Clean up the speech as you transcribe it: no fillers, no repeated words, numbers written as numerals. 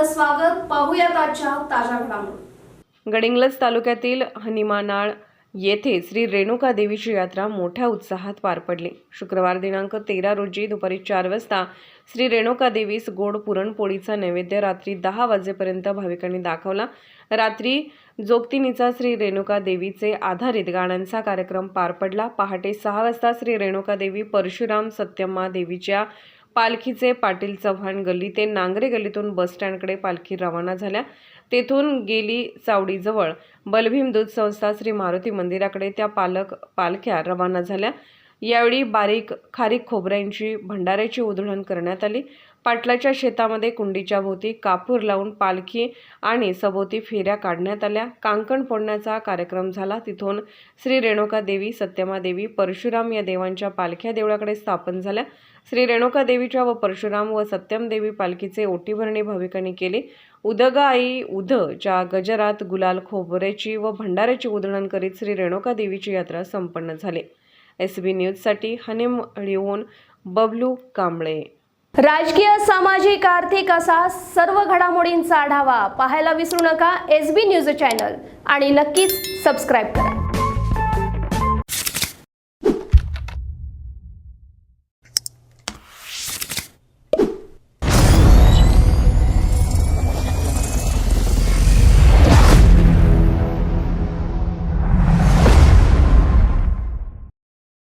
आपलं स्वागत. पाहूयात आजच्या ताज्या घडामोडी. गडिंग्लज तालुक्यातील हनिमानाळ येथे श्री रेणुका देवीची यात्रा मोठ्या उत्साहात पार पडली. शुक्रवार दिनांक 13 रोजी दुपारी 4 वाजता श्री रेणुका देवीस गोड पुरणपोळीचा नैवेद्य रात्री 10 वाजेपर्यंत भाविकांनी दाखवला. रात्री जोगतिनीचा श्री रेणुका देवीचे आधारित गाण्यांचा कार्यक्रम पार पडला. पहाटे 6 वाजता श्री रेणुका देवी परशुराम सत्यम्मा देवीच्या पालखीचे पाटील चव्हाण गल्ली ते नांगरे गल्लीतून बस स्टँडकडे पालखी रवाना झाल्या. तेथून गेली चावडीजवळ बलभीम दूध संस्था श्री मारुती मंदिराकडे त्या पालख्या रवाना झाल्या. यावेळी बारीक खारीक खोबऱ्यांची भंडाऱ्याची उधळण करण्यात आली. पाटलाच्या शेतामध्ये कुंडीच्या भोवती कापूर लावून पालखी आणि सभोवती फेऱ्या काढण्यात आल्या. कांकण फोडण्याचा कार्यक्रम झाला. तिथून श्री रेणुका देवी, सत्यमा देवी, परशुराम या देवांच्या पालख्या देवळाकडे स्थापन झाल्या. श्री रेणुका देवीच्या व परशुराम व सत्यम देवी पालखीचे ओटीभरणी भाविकांनी केली. उदग आई उध च्या गजरात गुलाल खोबऱ्याची व भंडाऱ्याची उधळण करीत श्री रेणुका देवीची यात्रा संपन्न झाली. SB न्यूजसाठी हनिमळीहून बबलू कांबळे. राजकीय, सामाजिक, आर्थिक असा सर्व घडामोडींचा आढावा पाहायला विसरू नका SB न्यूज चॅनल आणि नक्कीच सबस्क्राईब करा.